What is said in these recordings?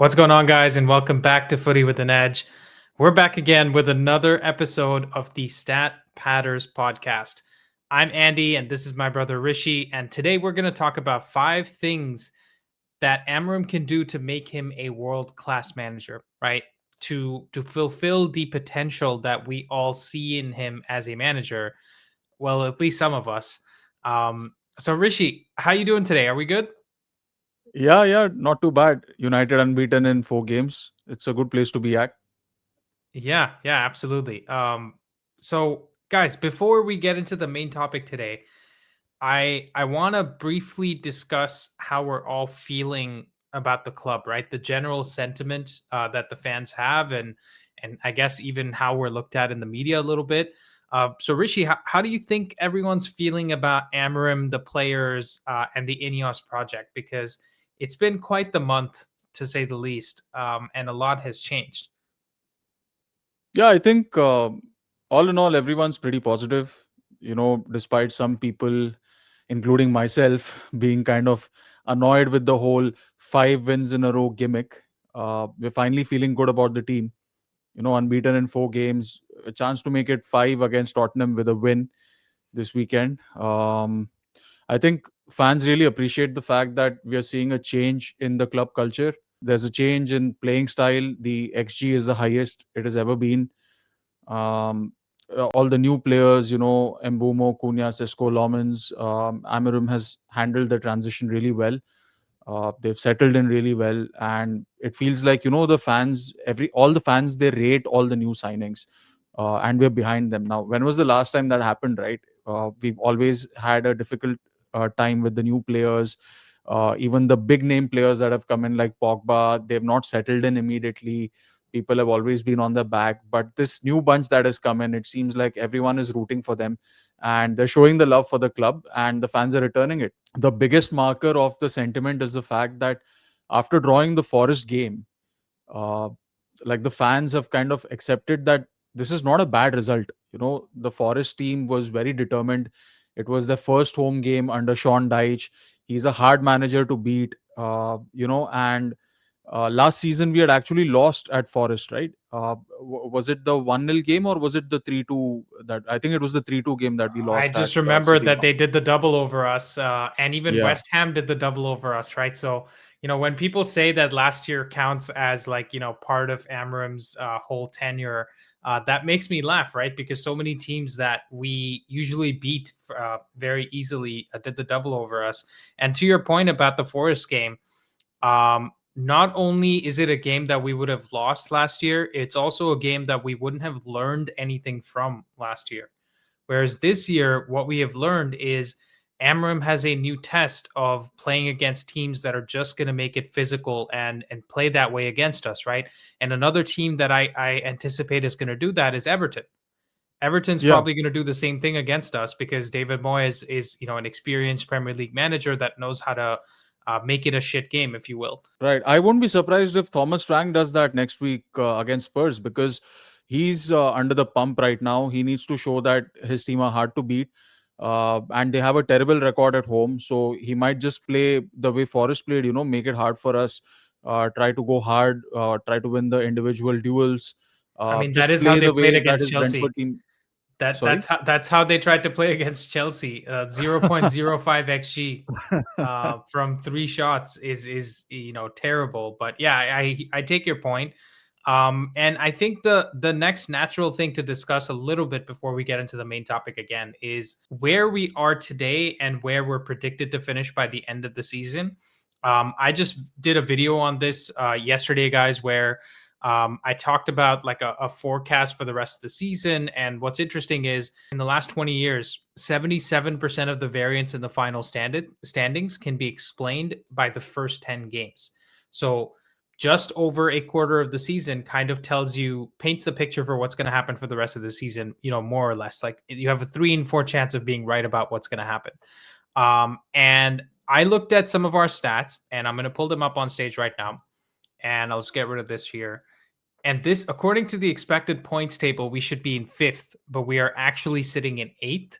What's going on, guys, and welcome back to Footy with an Edge. We're back again with another episode of the Stat Patters podcast. I'm Andy, and this is my brother Rishi, and today we're going to talk about 5 things that Amorim can do to make him a world-class manager, right? To fulfill the potential that we all see in him as a manager. Well, at least some of us. So Rishi, how you doing today? Are we good? Yeah, not too bad. United unbeaten in 4 games. It's a good place to be at. Yeah, absolutely. So guys, before we get into the main topic today, I want to briefly discuss how we're all feeling about the club, right? The general sentiment that the fans have, and I guess even how we're looked at in the media a little bit. So Rishi, how do you think everyone's feeling about Amorim, the players, and the INEOS project? Because it's been quite the month, to say the least, and a lot has changed. Yeah, I think all in all, everyone's pretty positive. Despite some people, including myself, being kind of annoyed with the whole 5 wins in a row gimmick. We're finally feeling good about the team. Unbeaten in 4 games, a chance to make it 5 against Tottenham with a win this weekend. I think fans really appreciate the fact that we are seeing a change in the club culture. There's a change in playing style. The XG is the highest it has ever been. Um, all the new players, Mbumo, Cunha, Sesko, Lomans, Amarim has handled the transition really well. They've settled in really well, and it feels like the fans, all the fans, they rate all the new signings, and we're behind them now. When was the last time that happened? Right? We've always had a difficult time with the new players. Even the big name players that have come in, like Pogba, they've not settled in immediately. People have always been on the back, but this new bunch that has come in, it seems like everyone is rooting for them, and they're showing the love for the club, and the fans are returning it. The biggest marker of the sentiment is the fact that after drawing the Forest game, uh, like the fans have kind of accepted that this is not a bad result. The Forest team was very determined. It was their first home game under Sean Dyche. He's a hard manager to beat, and last season we had actually lost at Forest, right? Was it the 1-0 game, or was it the 3-2? That I think it was the 3-2 game that we I lost at just remember City that Ground. they did the double over us, and even Yeah. West Ham did the double over us, right? So, when people say that last year counts as like, part of Amorim's whole tenure, that makes me laugh, right? Because so many teams that we usually beat very easily did the double over us. And to your point about the Forest game, not only is it a game that we would have lost last year, it's also a game that we wouldn't have learned anything from last year. Whereas this year, what we have learned is Amram has a new test of playing against teams that are just going to make it physical and play that way against us, right? And another team that I anticipate is going to do that is Everton. Everton's Yeah. probably going to do the same thing against us because David Moyes is an experienced Premier League manager that knows how to make it a shit game, if you will. Right. I won't be surprised if Thomas Frank does that next week against Spurs, because he's under the pump right now. He needs to show that his team are hard to beat. And they have a terrible record at home. So he might just play the way Forest played, make it hard for us, try to go hard, try to win the individual duels, I mean, that just is how play they the played way that against his Chelsea. Brentford team. That Sorry? that's how they tried to play against Chelsea. 0.05 xG from 3 shots is terrible. But yeah, I take your point. And I think the next natural thing to discuss a little bit before we get into the main topic again is where we are today and where we're predicted to finish by the end of the season. I just did a video on this yesterday, guys, where I talked about like a forecast for the rest of the season. And what's interesting is in the last 20 years, 77% of the variance in the final standings can be explained by the first 10 games. So just over a quarter of the season kind of paints the picture for what's going to happen for the rest of the season, more or less. Like you have a 3 in 4 chance of being right about what's going to happen. And I looked at some of our stats, and I'm going to pull them up on stage right now. And I'll just get rid of this here. And this, according to the expected points table, we should be in 5th, but we are actually sitting in 8th.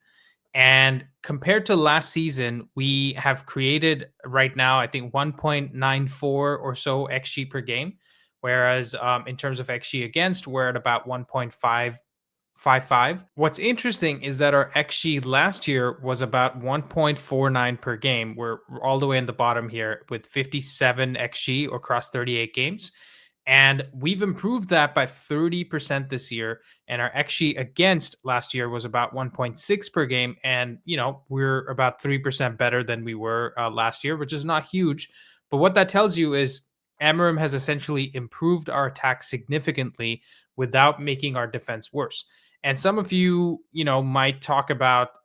And compared to last season, we have created right now, I think 1.94 or so XG per game. Whereas in terms of XG against, we're at about 1.55. What's interesting is that our XG last year was about 1.49 per game. We're all the way in the bottom here with 57 XG across 38 games. And we've improved that by 30% this year. And our XG against last year was about 1.6 per game. And, we're about 3% better than we were last year, which is not huge. But what that tells you is Amorim has essentially improved our attack significantly without making our defense worse. And some of you, might talk about,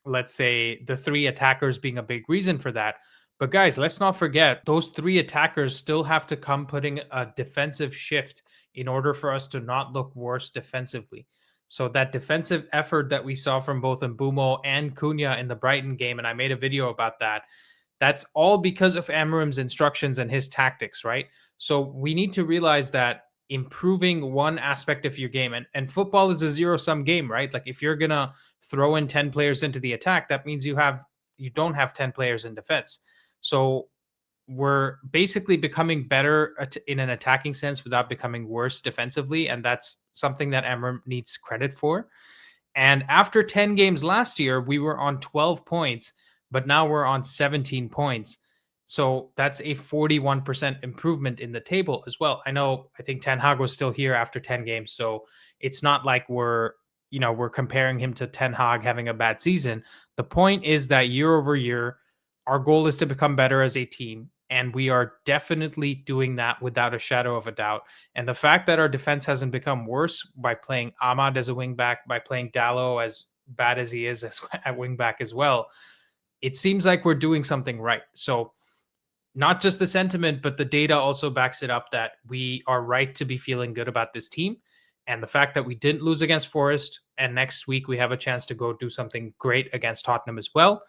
let's say, the three attackers being a big reason for that. But guys, let's not forget those three attackers still have to come putting a defensive shift in order for us to not look worse defensively. So that defensive effort that we saw from both Mbumo and Cunha in the Brighton game, and I made a video about that, that's all because of Amorim's instructions and his tactics, right? So we need to realize that improving one aspect of your game, and football is a zero-sum game, right? Like if you're gonna throw in 10 players into the attack, that means you don't have 10 players in defense. So we're basically becoming better in an attacking sense without becoming worse defensively, and that's something that Amorim needs credit for. And after 10 games last year, we were on 12 points, but now we're on 17 points. So that's a 41% improvement in the table as well. I think Ten Hag was still here after 10 games, so it's not like we're comparing him to Ten Hag having a bad season. The point is that year over year, our goal is to become better as a team, and we are definitely doing that without a shadow of a doubt. And the fact that our defense hasn't become worse by playing Ahmad as a wingback, by playing Dallo as bad as he is at wingback as well, it seems like we're doing something right. So not just the sentiment, but the data also backs it up that we are right to be feeling good about this team. And the fact that we didn't lose against Forest, and next week we have a chance to go do something great against Tottenham as well,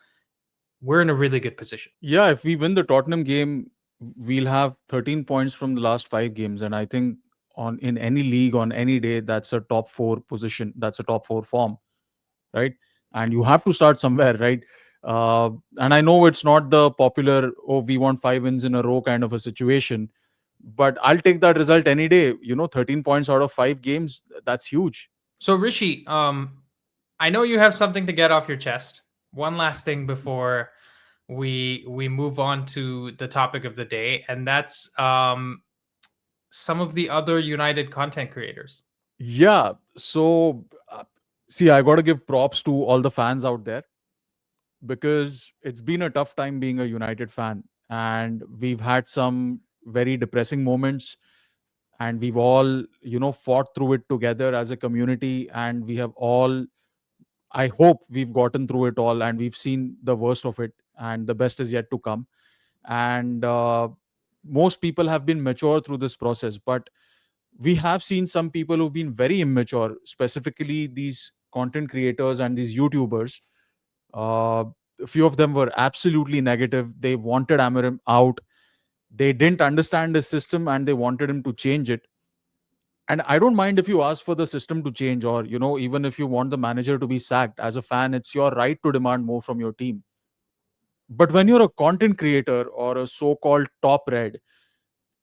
we're in a really good position. Yeah, if we win the Tottenham game, we'll have 13 points from the last 5 games, and I think on in any league on any day, that's a top four position. That's a top four form, right? And you have to start somewhere, right? And I know it's not the popular "oh, we want 5 wins in a row" kind of a situation, but I'll take that result any day. 13 points out of 5 games, that's huge. So Rishi, I know you have something to get off your chest. One last thing before we move on to the topic of the day, and that's some of the other United content creators. Yeah. So, see, I got to give props to all the fans out there because it's been a tough time being a United fan. And we've had some very depressing moments, and we've all, fought through it together as a community. And we have all, I hope we've gotten through it all and we've seen the worst of it, and the best is yet to come. And most people have been mature through this process, but we have seen some people who've been very immature, specifically these content creators and these YouTubers. Uh, a few of them were absolutely negative. They wanted Amarim out. They didn't understand the system and they wanted him to change it. And I don't mind if you ask for the system to change, or, even if you want the manager to be sacked. As a fan, it's your right to demand more from your team. But when you're a content creator or a so-called top red,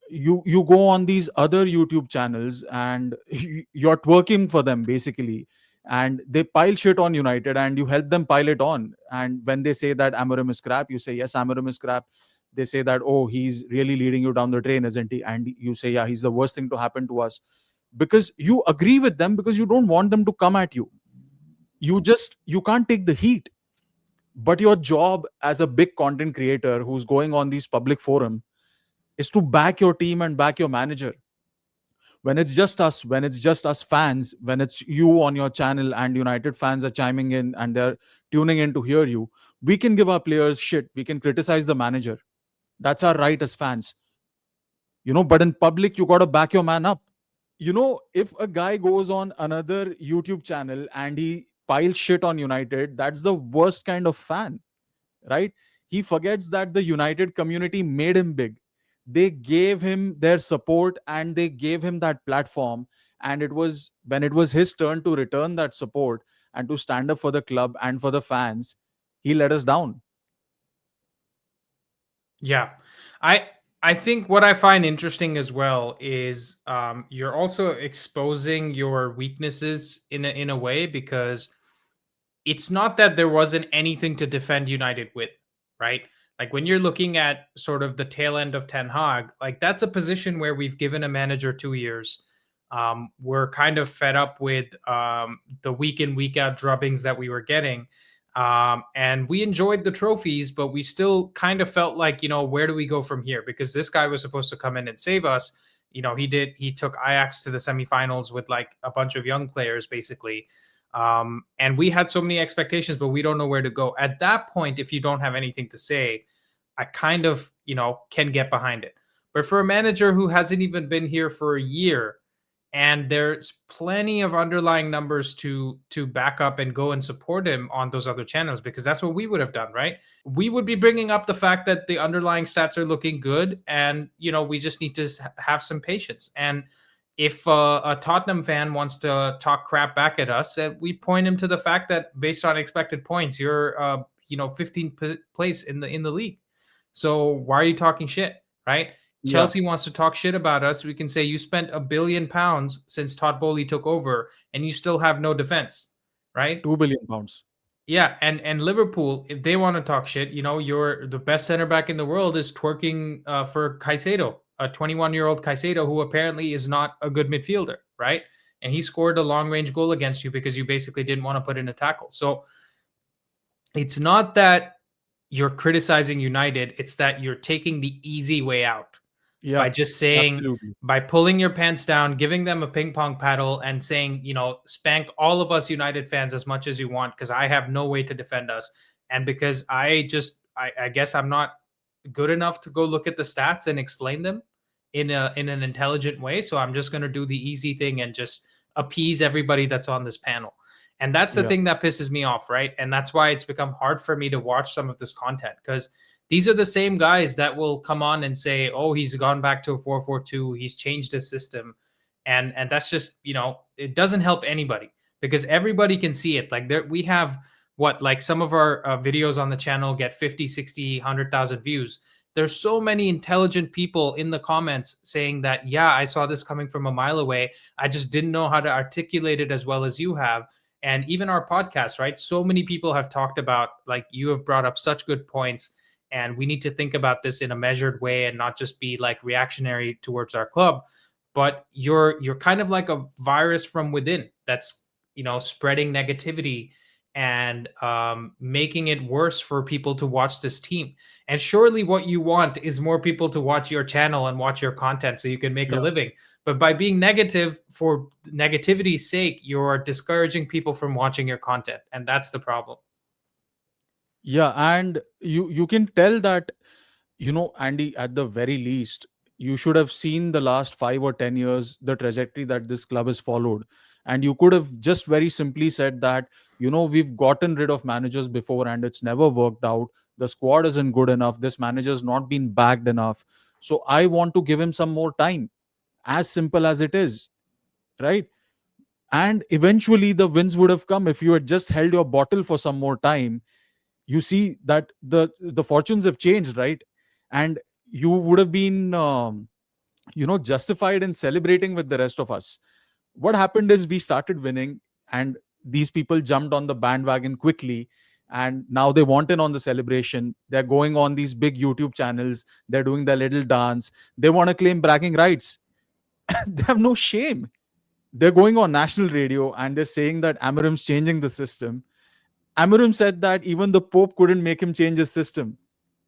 you go on these other YouTube channels and you're twerking for them basically, and they pile shit on United and you help them pile it on. And when they say that Amorim is crap, you say yes, Amorim is crap. They say that, oh, he's really leading you down the drain, isn't he? And you say, yeah, he's the worst thing to happen to us, because you agree with them because you don't want them to come at you. You can't take the heat. But your job as a big content creator who's going on these public forum is to back your team and back your manager. When it's just us fans, when it's you on your channel and United fans are chiming in and they're tuning in to hear you, we can give our players shit, we can criticize the manager. That's our right as fans. But in public, you got to back your man up. If a guy goes on another YouTube channel and he piles shit on United, that's the worst kind of fan, right? He forgets that the United community made him big. They gave him their support and they gave him that platform. And it was when it was his turn to return that support, and to stand up for the club and for the fans, he let us down. Yeah. I I think what I find interesting as well is you're also exposing your weaknesses in a way, because it's not that there wasn't anything to defend United with, right? Like when you're looking at sort of the tail end of Ten Hag, like that's a position where we've given a manager 2 years. We're kind of fed up with the week in, week out drubbings that we were getting. And we enjoyed the trophies, but we still kind of felt like, where do we go from here? Because this guy was supposed to come in and save us. He took Ajax to the semifinals with like a bunch of young players, basically. And we had so many expectations, but we don't know where to go. At that point, if you don't have anything to say, I kind of, can get behind it. But for a manager who hasn't even been here for a year, and there's plenty of underlying numbers to back up and go and support him on those other channels, because that's what we would have done, right? We would be bringing up the fact that the underlying stats are looking good, and we just need to have some patience. And if a Tottenham fan wants to talk crap back at us, we point him to the fact that based on expected points, you're 15th place in the league. So why are you talking shit, right? Yeah, Chelsea wants to talk shit about us. We can say you spent £1 billion since Todd Bowley took over, and you still have no defense, right? £2 billion. Yeah, and Liverpool, if they want to talk shit, you're the best center back in the world is twerking for Caicedo, a 21-year-old Caicedo who apparently is not a good midfielder, right? And he scored a long range goal against you because you basically didn't want to put in a tackle. So it's not that you're criticizing United, it's that you're taking the easy way out Yeah, by just saying, absolutely. by pulling your pants down, giving them a ping pong paddle and saying, spank all of us United fans as much as you want, because I have no way to defend us. And because I guess I'm not good enough to go look at the stats and explain them in an intelligent way. So I'm just going to do the easy thing and just appease everybody that's on this panel. And that's the Yeah, thing that pisses me off, right? And that's why it's become hard for me to watch some of this content, because these are the same guys that will come on and say, "Oh, he's gone back to a 4-4-2. He's changed his system," and that's just it doesn't help anybody, because everybody can see it. Like there, we have what, like some of our videos on the channel get 50, 60, 100,000 views. There's so many intelligent people in the comments saying that, yeah, I saw this coming from a mile away. I just didn't know how to articulate it as well as you have. And even our podcast, right? So many people have talked about, like, you have brought up such good points, and we need to think about this in a measured way and not just be like reactionary towards our club. But you're kind of like a virus from within that's spreading negativity and making it worse for people to watch this team. And surely what you want is more people to watch your channel and watch your content so you can make a yeah, living. But by being negative for negativity's sake, you're discouraging people from watching your content, and that's the problem. yeah. And you can tell that, Andy, at the very least, you should have seen the last 5 or 10 years, the trajectory that this club has followed. And you could have just very simply said that, we've gotten rid of managers before and it's never worked out. The squad isn't good enough. This manager's not been backed enough. So I want to give him some more time. As simple as it is, right? And eventually the wins would have come if you had just held your bottle for some more time. You see that the fortunes have changed, right? And you would have been justified in celebrating with the rest of us. What happened is we started winning, and these people jumped on the bandwagon quickly, and now they want in on the celebration. They're going on these big YouTube channels, they're doing their little dance, they want to claim bragging rights. They have no shame. They're going on national radio and they're saying that Amorim's changing the system. Amorim said that even the Pope couldn't make him change his system.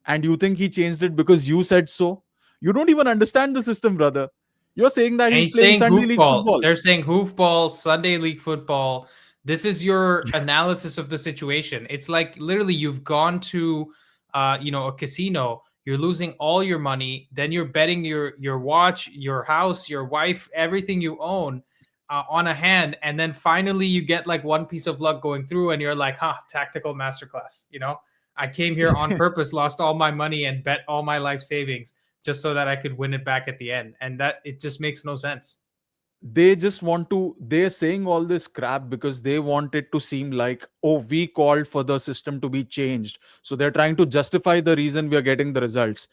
And you think he changed it because you said so? You don't even understand the system, brother. You're saying that And he's he's playing saying Sunday League hoofball. football. They're saying hoofball, Sunday league football. This is your analysis of the situation. It's like literally you've gone to a casino, you're losing all your money, then you're betting your watch, your house, your wife, everything you own on a hand, and then finally you get like one piece of luck going through and you're like, tactical masterclass. I came here on purpose, lost all my money and bet all my life savings just so that I could win it back at the end. And that it just makes no sense. they're saying all this crap because they want it to seem like, oh, we called for the system to be changed, so they're trying to justify the reason we are getting the results.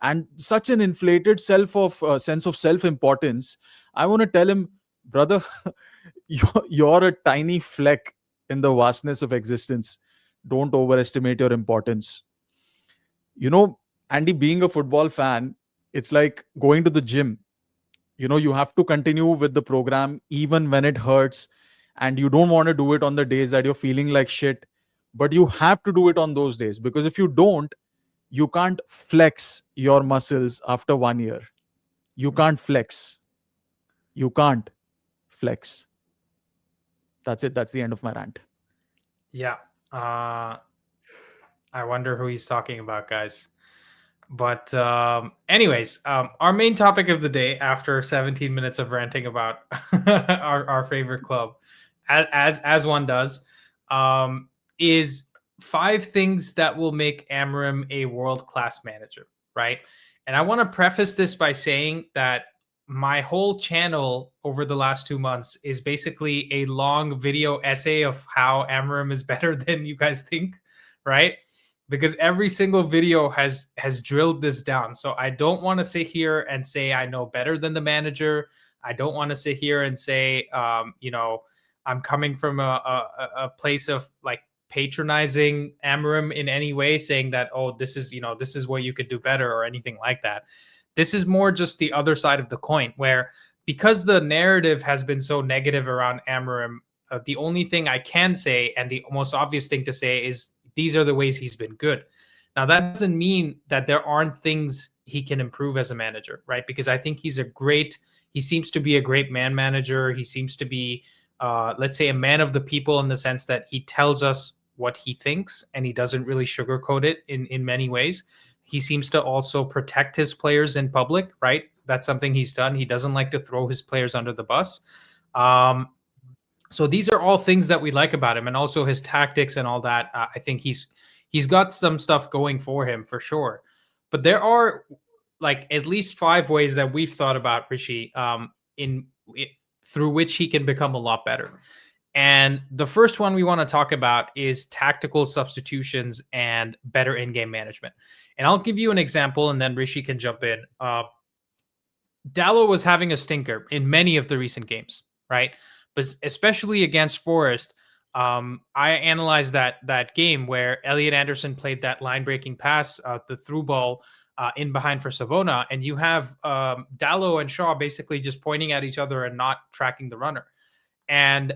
And such an inflated sense of self importance. I want to tell him, brother, you're a tiny fleck in the vastness of existence. Don't overestimate your importance. you know Andy, being a football fan, it's like going to the gym. You have to continue with the program even when it hurts, and you don't want to do it on the days that you're feeling like shit, but you have to do it on those days, because if you don't, you can't flex your muscles after 1 year. You Mm. can't flex. You can't flex. That's it. That's the end of my rant. Yeah. Uh, I wonder who he's talking about, guys. But anyways, our main topic of the day, after 17 minutes of ranting about our favorite club, as one does, is 5 things that will make Amorim a world class manager, right? And I want to preface this by saying that my whole channel over the last 2 months is basically a long video essay of how Amorim is better than you guys think, right? Because every single video has drilled this down. So I don't want to sit here and say I know better than the manager. I don't want to sit here and say, I'm coming from a place of like patronizing Amarim in any way, saying that, oh, this is what you could do better or anything like that. This is more just the other side of the coin, where because the narrative has been so negative around Amarim, the only thing I can say, and the most obvious thing to say, is these are the ways he's been good. Now, that doesn't mean that there aren't things he can improve as a manager, right? Because I think he seems to be a great man manager. He seems to be, let's say, a man of the people, in the sense that he tells us what he thinks and he doesn't really sugarcoat it in many ways. He seems to also protect his players in public, right? That's something he's done. He doesn't like to throw his players under the bus. Um, so these are all things that we like about him, and also his tactics and all that. I think he's got some stuff going for him for sure. But there are like at least 5 ways that we've thought about Rishi, in it, through which he can become a lot better. And the first one we want to talk about is tactical substitutions and better in-game management. And I'll give you an example, and then Rishi can jump in. Dallo was having a stinker in many of the recent games, right? But especially against Forest, I analyzed that game where Elliot Anderson played that line-breaking pass, the through ball in behind for Savona, and you have Dallo and Shaw basically just pointing at each other and not tracking the runner. And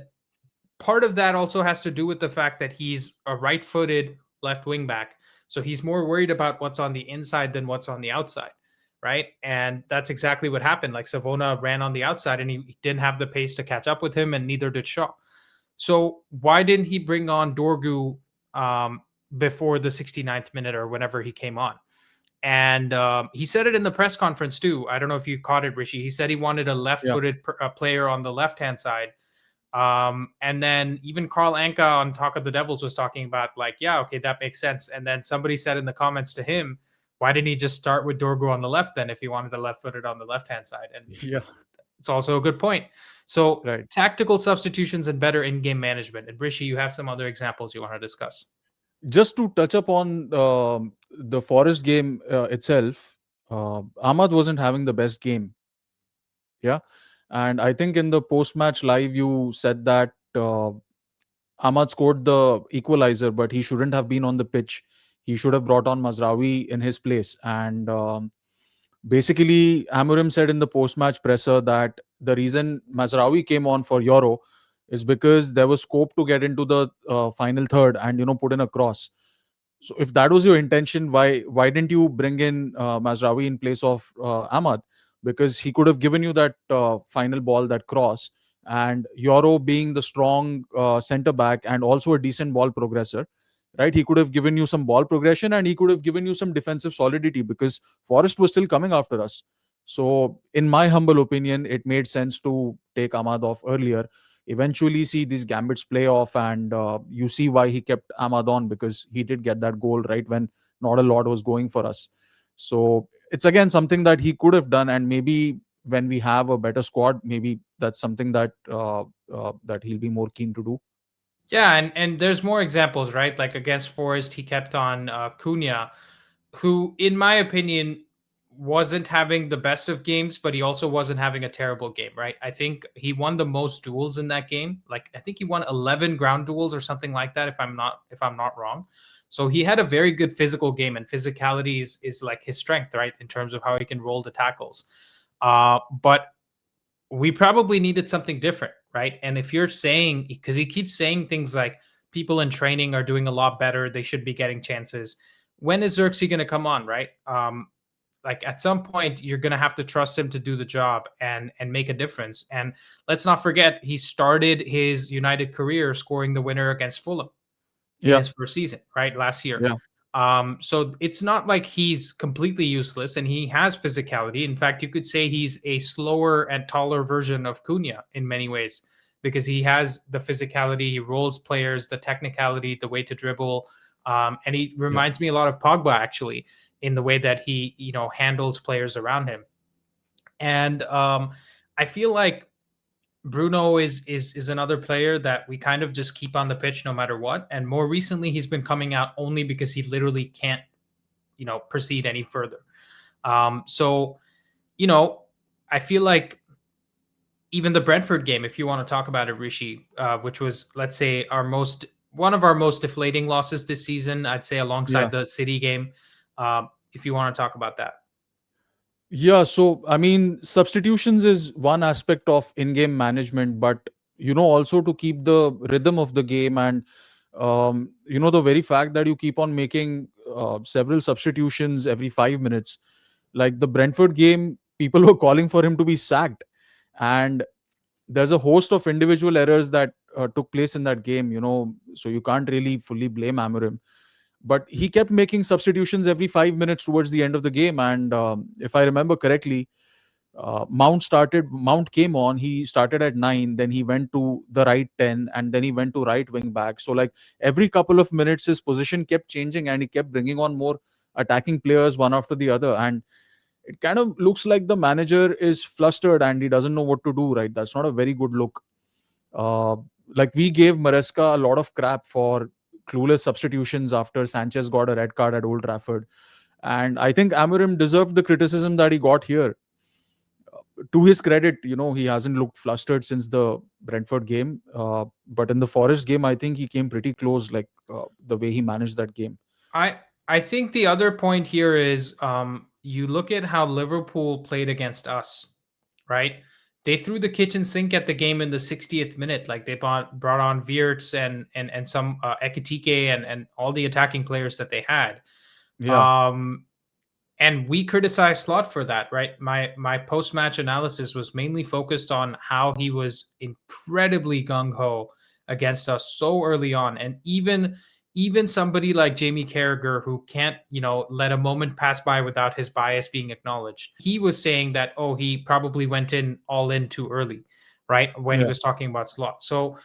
part of that also has to do with the fact that he's a right-footed left wing back, so he's more worried about what's on the inside than what's on the outside, right? And that's exactly what happened. Like Savona ran on the outside and he didn't have the pace to catch up with him, and neither did Shaw. So why didn't he bring on Dorgu before the 69th minute or whenever he came on? And he said it in the press conference too. I don't know if you caught it, Rishi. He said he wanted a Yeah. left-footed player on the left-hand side. And then even Carl Anka on Talk of the Devils was talking about, like, yeah, okay, that makes sense. And then somebody said in the comments to him, why didn't he just start with Dorgu on the left then if he wanted a left-footed on the left-hand side? And Yeah. it's also a good point. So Right. tactical substitutions and better in-game management. And Rishi, you have some other examples you want to discuss. Just to touch upon the Forest game itself, Ahmad wasn't having the best game. Yeah. And I think in the post match live, you said that Ahmad scored the equalizer, but he shouldn't have been on the pitch. He should have brought on Mazraoui in his place. And basically, Amorim said in the post match presser that the reason Mazraoui came on for Euro is because there was scope to get into the final third and put in a cross. So if that was your intention, why didn't you bring in Mazraoui in place of Ahmad? Because he could have given you that final ball, that cross, and Euro being the strong centre back and also a decent ball progressor, right? He could have given you some ball progression and he could have given you some defensive solidity because Forest was still coming after us. So, in my humble opinion, it made sense to take Ahmad off earlier. Eventually see these gambits play off, and you see why he kept Ahmad on, because he did get that goal right when not a lot was going for us. So it's again something that he could have done, and maybe when we have a better squad, maybe that's something that he'll be more keen to do. Yeah, and there's more examples, right? Like against Forest, he kept on Cunha, who, in my opinion, wasn't having the best of games, but he also wasn't having a terrible game, right? I think he won the most duels in that game. Like I think he won 11 ground duels or something like that, if I'm not wrong. So he had a very good physical game, and physicality is like his strength, right? In terms of how he can roll the tackles. But we probably needed something different, right? And if you're saying, because he keeps saying things like people in training are doing a lot better, they should be getting chances. When is Xerxes going to come on, right? Like at some point, you're going to have to trust him to do the job and make a difference. And let's not forget, he started his United career scoring the winner against Fulham in Yeah, his first season, right? Last year. yeah, So it's not like he's completely useless, and he has physicality. In fact, you could say he's a slower and taller version of Cunha in many ways because he has the physicality, he rolls players, the technicality, the way to dribble. And he yeah. reminds me a lot of Pogba actually in the way that he, handles players around him. And I feel like Bruno is another player that we kind of just keep on the pitch no matter what. And more recently, he's been coming out only because he literally can't, proceed any further. So, you know, I feel like even the Brentford game, if you want to talk about it, Rishi, which was, let's say, one of our most deflating losses this season, I'd say, Yeah. alongside the City game. If you want to talk about that. Yeah, so I mean, substitutions is one aspect of in-game management, but also to keep the rhythm of the game, and the very fact that you keep on making several substitutions every 5 minutes, like the Brentford game, people were calling for him to be sacked, and there's a host of individual errors that took place in that game. So you can't really fully blame Amorim, but he kept making substitutions every 5 minutes towards the end of the game. And if I remember correctly, Mount came on. He started at 9, then he went to the right 10, and then he went to right wing back. So like every couple of minutes, his position kept changing, and he kept bringing on more attacking players one after the other. And it kind of looks like the manager is flustered and he doesn't know what to do. Right, that's not a very good look. Uh, like we gave Maresca a lot of crap for clueless substitutions after Sanchez got a red card at Old Trafford. And I think Amorim deserved the criticism that he got here. To his credit, he hasn't looked flustered since the Brentford game. But in the Forest game, I think he came pretty close, like the way he managed that game. I I think the other point here is you look at how Liverpool played against us, right? They threw the kitchen sink at the game in the 60th minute. Like they brought on Wirtz and some Ekitike and all the attacking players that they had. Yeah, Um, and we criticized Slot for that, right? My post match analysis was mainly focused on how he was incredibly gung ho against us so early on, and even somebody like Jamie Carragher, who can't let a moment pass by without his bias being acknowledged. He was saying that, oh, he probably went in all in too early, right, when he yeah, was talking about Slot. So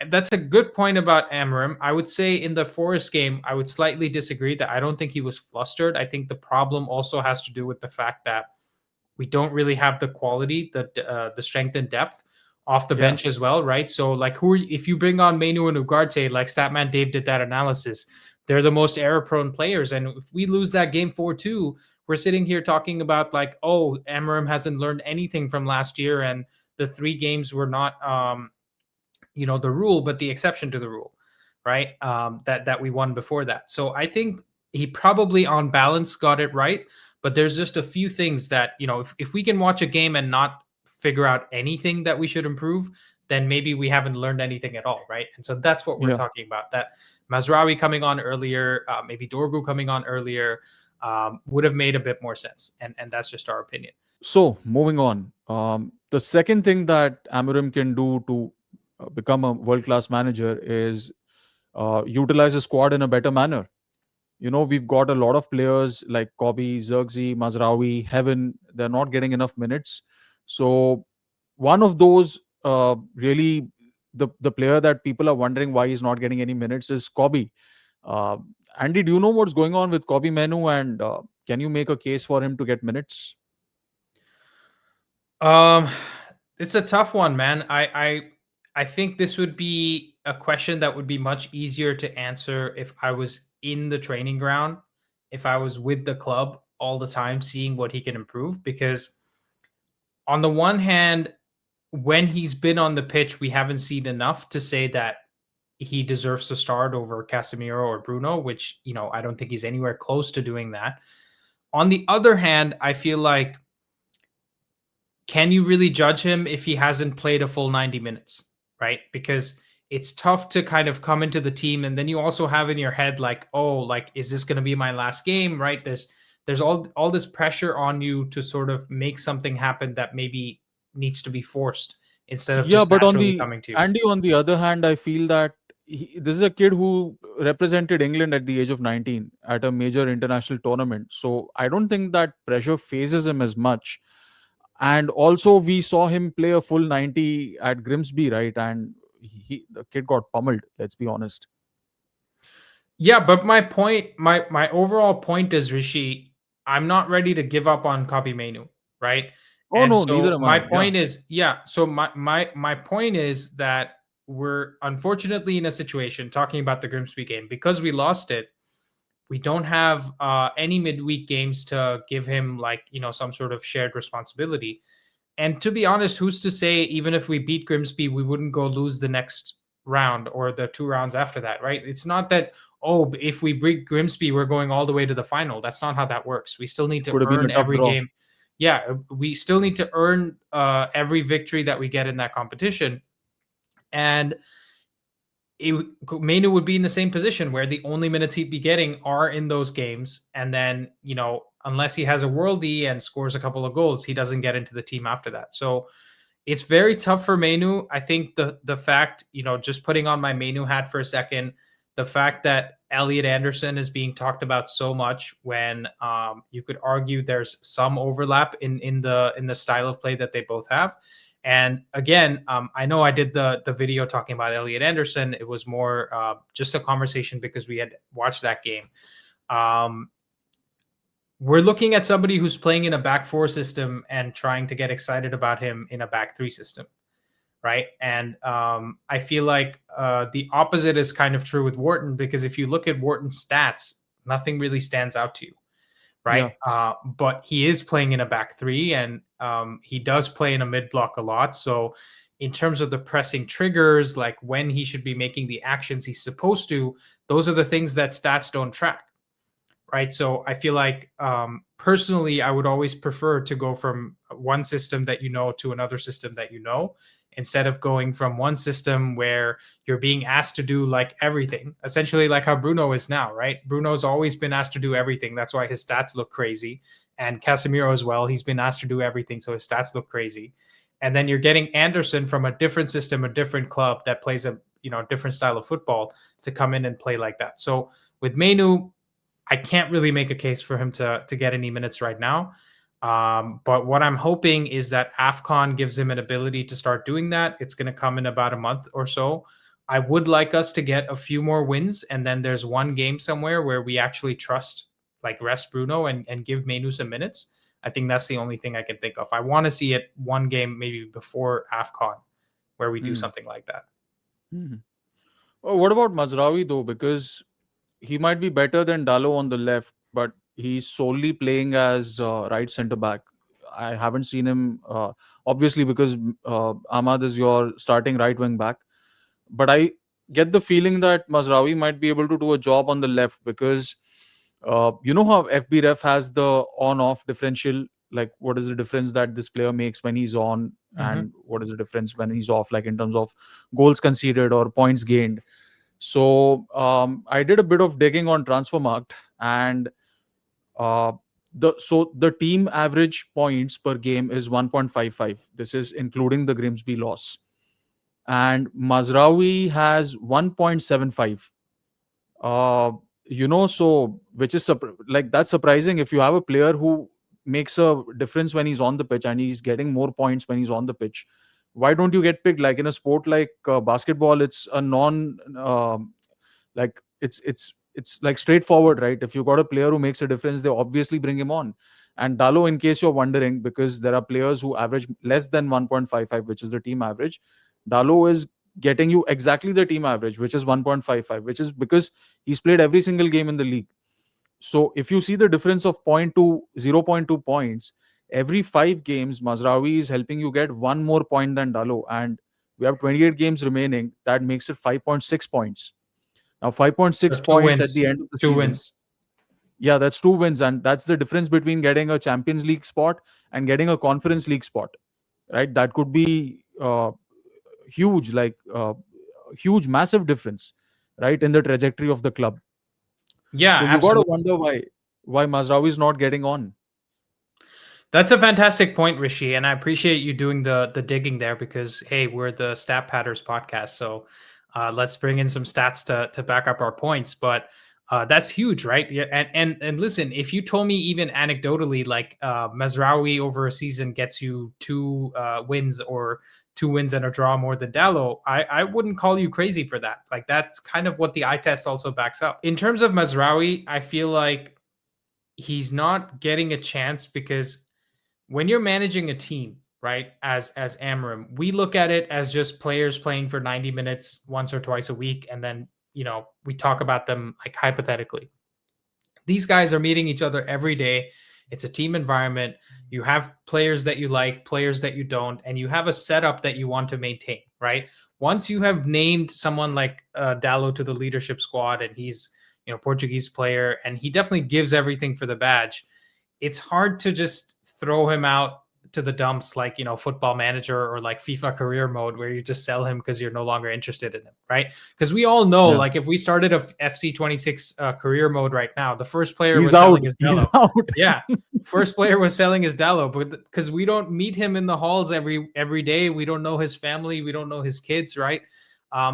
that's a good point about Amarim. I would say in the Forest game, I would slightly disagree that I don't think he was flustered. I think the problem also has to do with the fact that we don't really have the quality, the strength and depth off the yeah, bench as well, right? So like, if you bring on Mainu and Ugarte, like Statman Dave did that analysis, they're the most error prone players, and if we lose that game 4-2, we're sitting here talking about like, oh, Amarim hasn't learned anything from last year, and the three games were not the rule, but the exception to the rule, right? That we won before that. So I think he probably on balance got it right, but there's just a few things that if we can watch a game and not figure out anything that we should improve, then maybe we haven't learned anything at all, right? And so that's what we're yeah. talking about. That Mazraoui coming on earlier, maybe Dorgu coming on earlier, would have made a bit more sense, and that's just our opinion. So moving on, the second thing that Amorim can do to become a world-class manager is utilize a squad in a better manner. We've got a lot of players like Kobe, Zirkzee, Mazraoui, Heaven. They're not getting enough minutes. So one of those really the player that people are wondering why he's not getting any minutes is Kobe. Uh, Andy, do you know what's going on with Kobe Menu, and can you make a case for him to get minutes? Um, it's a tough one, man. I think this would be a question that would be much easier to answer if I was in the training ground, if I was with the club all the time, seeing what he can improve. Because on the one hand, when he's been on the pitch, we haven't seen enough to say that he deserves to start over Casemiro or Bruno, which, I don't think he's anywhere close to doing that. On the other hand, I feel like, can you really judge him if he hasn't played a full 90 minutes, right? Because it's tough to kind of come into the team and then you also have in your head like, oh, like, is this going to be my last game, right? There's all this pressure on you to sort of make something happen that maybe needs to be forced instead of Yeah, just but naturally coming to you. On the other hand, I feel that this is a kid who represented England at the age of 19 at a major international tournament. So I don't think that pressure phases him as much. And also, we saw him play a full 90 at Grimsby, right? And the kid got pummeled. Let's be honest. Yeah, but my overall point is, Rishi, I'm not ready to give up on Copy Menu, right? Oh And no, neither so am my I. Yeah, point is, yeah, so my point is that we're unfortunately in a situation talking about the Grimsby game because we lost it. We don't have any midweek games to give him like, some sort of shared responsibility. And to be honest, who's to say even if we beat Grimsby, we wouldn't go lose the next round or the two rounds after that, right? It's not that, oh, if we beat Grimsby, we're going all the way to the final. That's not how that works. We still need to could have been a earn tough every draw. game. Yeah, we still need to earn every victory that we get in that competition. And Menu would be in the same position where the only minutes he'd be getting are in those games. And then, unless he has a worldie and scores a couple of goals, he doesn't get into the team after that. So it's very tough for Menu. I think the fact, just putting on my Menu hat for a second, the fact that Elliot Anderson is being talked about so much when you could argue there's some overlap in the style of play that they both have. And again, I know I did the video talking about Elliot Anderson. It was more just a conversation because we had watched that game. Um, we're looking at somebody who's playing in a back four system and trying to get excited about him in a back three system, right? And I feel like the opposite is kind of true with Wharton because if you look at Wharton's stats, nothing really stands out to you, right? Yeah. But he is playing in a back three and he does play in a mid block a lot. So, in terms of the pressing triggers, like when he should be making the actions he's supposed to, those are the things that stats don't track, right? So I feel like personally, I would always prefer to go from one system that to another system that instead of going from one system where you're being asked to do like everything, essentially like how Bruno is now, right? Bruno's always been asked to do everything. That's why his stats look crazy. And Casemiro as well, he's been asked to do everything, so his stats look crazy. And then you're getting Anderson from a different system, a different club that plays a different style of football to come in and play like that. So with Menu, I can't really make a case for him to get any minutes right now. But what I'm hoping is that AFCON gives him an ability to start doing that. It's going to come in about a month or so. I would like us to get a few more wins, and then there's one game somewhere where we actually trust, like rest Bruno and give Menu some minutes. I think that's the only thing I can think of. I want to see it one game maybe before AFCON where we do Hmm. something like that. Hmm. What about Mazraoui though? Because he might be better than Dallo on the left, but he's solely playing as right centre back. I haven't seen him, obviously, because Ahmad is your starting right wing back. But I get the feeling that Mazraoui might be able to do a job on the left because you know how FBref has the on-off differential. Like, what is the difference that this player makes when he's on, Mm-hmm. and what is the difference when he's off? Like in terms of goals conceded or points gained. So I did a bit of digging on Transfermarkt, and uh, the team average points per game is 1.55. This is including the Grimsby loss, and Mazraoui has 1.75. Uh, so which is like that's surprising if you have a player who makes a difference when he's on the pitch and he's getting more points when he's on the pitch. Why don't you get picked? Like in a sport like basketball, it's a non like it's it's like straightforward, right? If you got a player who makes a difference, they obviously bring him on. And Dalo, in case you're wondering, because there are players who average less than 1.55, which is the team average, Dalo is getting you exactly the team average, which is 1.55, which is because he's played every single game in the league. So if you see the difference of 0.2, 0.2 points, every 5 games, Mazraoui is helping you get one more point than Dalo. And we have 28 games remaining. That makes it 5.6 points. Now, So 5.6 two points at wins, the end of the two season. wins. Yeah, that's 2 wins. And that's the difference between getting a Champions League spot and getting a Conference League spot, right? That could be huge, huge, massive difference, right, in the trajectory of the club. Yeah, So you got to absolutely. wonder why Mazraoui is not getting on. That's a fantastic point, Rishi, and I appreciate you doing the digging there because hey, we're the Stat Patters podcast, so let's bring in some stats to back up our points. But that's huge, right? Yeah, and listen, if you told me even anecdotally, like Mazraoui over a season gets you two wins or 2 wins and a draw more than Dallo, I wouldn't call you crazy for that. Like that's kind of what the eye test also backs up. In terms of Mazraoui, I feel like he's not getting a chance because when you're managing a team, right, as Amarim, we look at it as just players playing for 90 minutes once or twice a week, and then we talk about them like hypothetically. These guys are meeting each other every day. It's a team environment. You have players that you like, players that you don't, and you have a setup that you want to maintain, right? Once you have named someone like Dallo to the leadership squad, and he's Portuguese player, and he definitely gives everything for the badge, it's hard to just throw him out to the dumps like football manager or like FIFA career mode where you just sell him because you're no longer interested in him, right? Because we all know, Yeah. like, if we started a FC26 career mode right now, the first player He's was out. selling his He's Dello. out. Yeah, first player was selling his Dallo, but because we don't meet him in the halls every day, we don't know his family, we don't know his kids, right?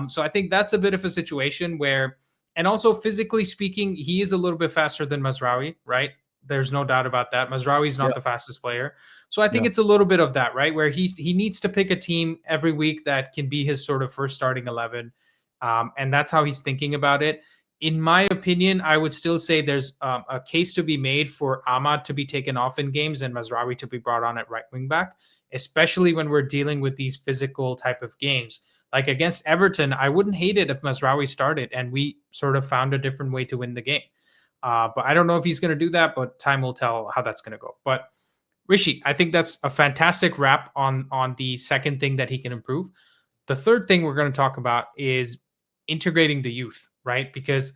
So I think that's a bit of a situation where, and also physically speaking, he is a little bit faster than Mazraoui, right? There's no doubt about that. Mazraoui is Yeah. not the fastest player, so I think Yeah. it's a little bit of that, right? Where he needs to pick a team every week that can be his sort of first starting 11, and that's how he's thinking about it. In my opinion, I would still say there's a case to be made for Ahmad to be taken off in games and Mazraoui to be brought on at right wing back, especially when we're dealing with these physical type of games. Like against Everton, I wouldn't hate it if Mazraoui started and we sort of found a different way to win the game. But I don't know if he's going to do that, but time will tell how that's going to go. But Rishi, I think that's a fantastic wrap on the second thing that he can improve. The third thing we're going to talk about is integrating the youth, right? Because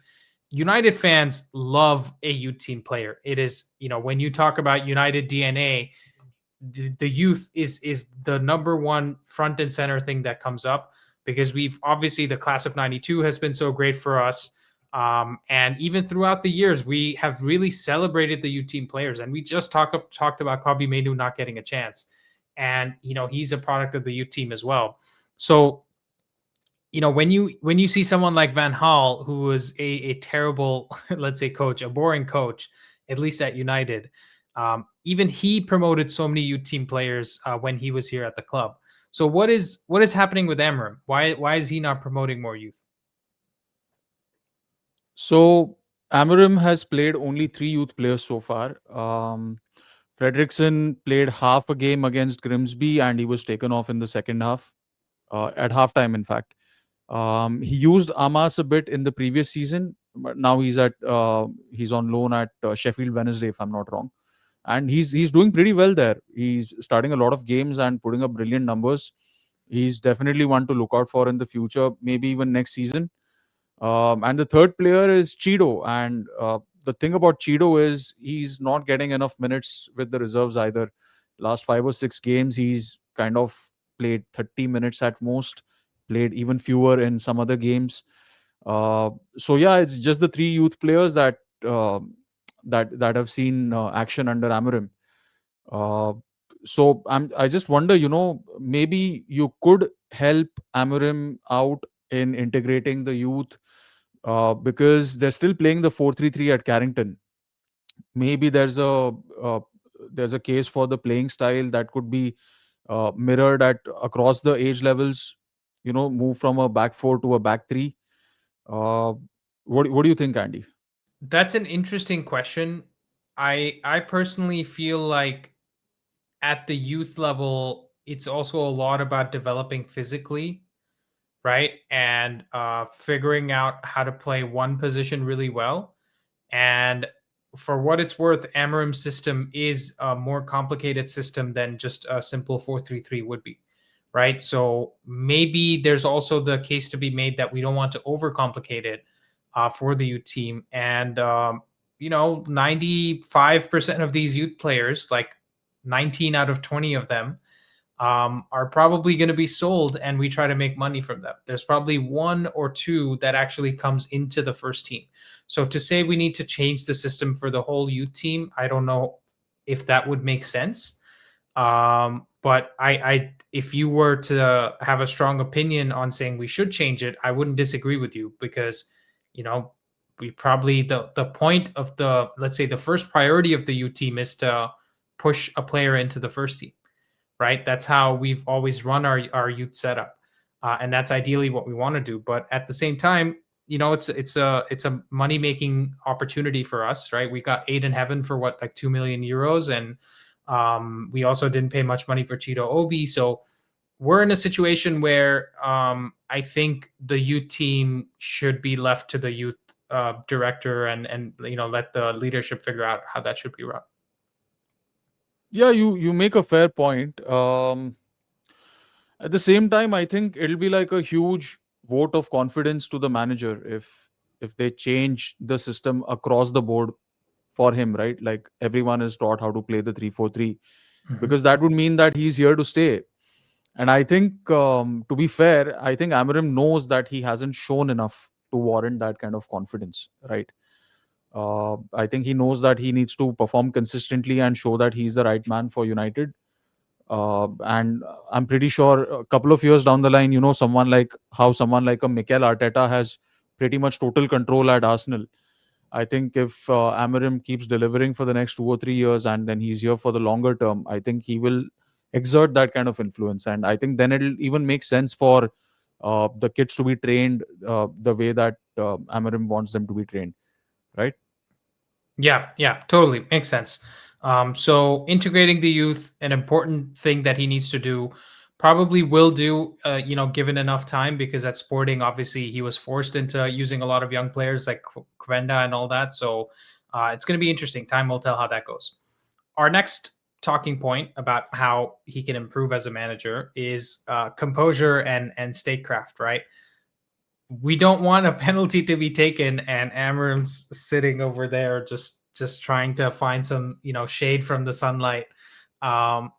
United fans love a youth team player. It is, when you talk about United DNA, the youth is the number one front and center thing that comes up because we've obviously the class of 92 has been so great for us. And even throughout the years, we have really celebrated the U team players. And we just talked about Kobe Mainu not getting a chance. And, he's a product of the U team as well. So, when you see someone like Van Hal, who was a terrible, let's say, coach, a boring coach, at least at United, even he promoted so many youth team players when he was here at the club. So what is happening with Amorim? Why is he not promoting more youth? So Amorim has played only 3 youth players so far. Fredrickson played half a game against Grimsby and he was taken off in the second half, at halftime, in fact. He used Amas a bit in the previous season, but now he's on loan at Sheffield Wednesday, if I'm not wrong, and he's doing pretty well there. He's starting a lot of games and putting up brilliant numbers. He's definitely one to look out for in the future, maybe even next season. And the third player is Cheeto. And the thing about Cheeto is he's not getting enough minutes with the reserves either. Last 5 or 6 games, he's kind of played 30 minutes at most, played even fewer in some other games. So yeah, it's just the 3 youth players uh, that have seen action under Amorim. Uh, so I just wonder, maybe you could help Amorim out in integrating the youth, because they're still playing the 4-3-3 at Carrington. Maybe there's a case for the playing style that could be mirrored at across the age levels. Move from a back four to a back three. Uh, What do you think, Andy? That's an interesting question. I personally feel like at the youth level, it's also a lot about developing physically, right? And figuring out how to play one position really well. And for what it's worth, Amorim's system is a more complicated system than just a simple 4-3-3 would be, right? So maybe there's also the case to be made that we don't want to overcomplicate it for the youth team. And, 95% of these youth players, like 19 out of 20 of them, are probably going to be sold and we try to make money from them. There's probably one or two that actually comes into the first team. So to say we need to change the system for the whole youth team, I don't know if that would make sense. But if you were to have a strong opinion on saying we should change it, I wouldn't disagree with you because, you know, we probably the point of the, let's say, the first priority of the youth team is to push a player into the first team, right? That's how we've always run our youth setup, and that's ideally what we want to do. But at the same time, it's a money making opportunity for us, right? We got 8 in heaven for what, like 2 million euros, and we also didn't pay much money for Cheeto Obi, so we're in a situation where I think the youth team should be left to the youth director and let the leadership figure out how that should be run. Yeah, you make a fair point. At the same time, I think it'll be like a huge vote of confidence to the manager if they change the system across the board for him, right? Like everyone is taught how to play the 3-4-3, Mhm. because that would mean that he's here to stay. And I think, to be fair, I think Amarim knows that he hasn't shown enough to warrant that kind of confidence, right? I think he knows that he needs to perform consistently and show that he's the right man for United. And I'm pretty sure a couple of years down the line, someone like a Mikel Arteta has pretty much total control at Arsenal. I think if Amarim keeps delivering for the next 2 or 3 years and then he's here for the longer term, I think he will exert that kind of influence. And I think then it'll even make sense for the kids to be trained the way that Amarim wants them to be trained, right? Yeah, totally makes sense. So integrating the youth, an important thing that he needs to do, probably will do, given enough time, because at Sporting, obviously, he was forced into using a lot of young players like Kwenda and all that. So it's going to be interesting. Time will tell how that goes. Our next talking point about how he can improve as a manager is composure and statecraft, right? We don't want a penalty to be taken and Amorim's sitting over there just trying to find some shade from the sunlight. um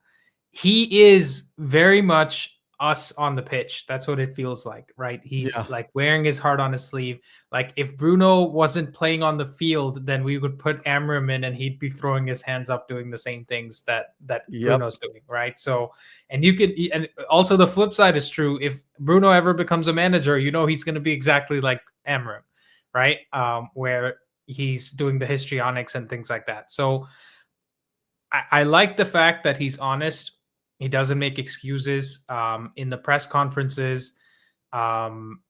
he is very much us on the pitch. That's what it feels like, right? He's Yeah. like wearing his heart on his sleeve. Like if Bruno wasn't playing on the field, then we would put Amram in and he'd be throwing his hands up doing the same things that Yep. Bruno's doing, right? So, and you could, and also the flip side is true. If Bruno ever becomes a manager, he's going to be exactly like Amram, right? Where he's doing the histrionics and things like that. So I like the fact that he's honest. He doesn't make excuses in the press conferences.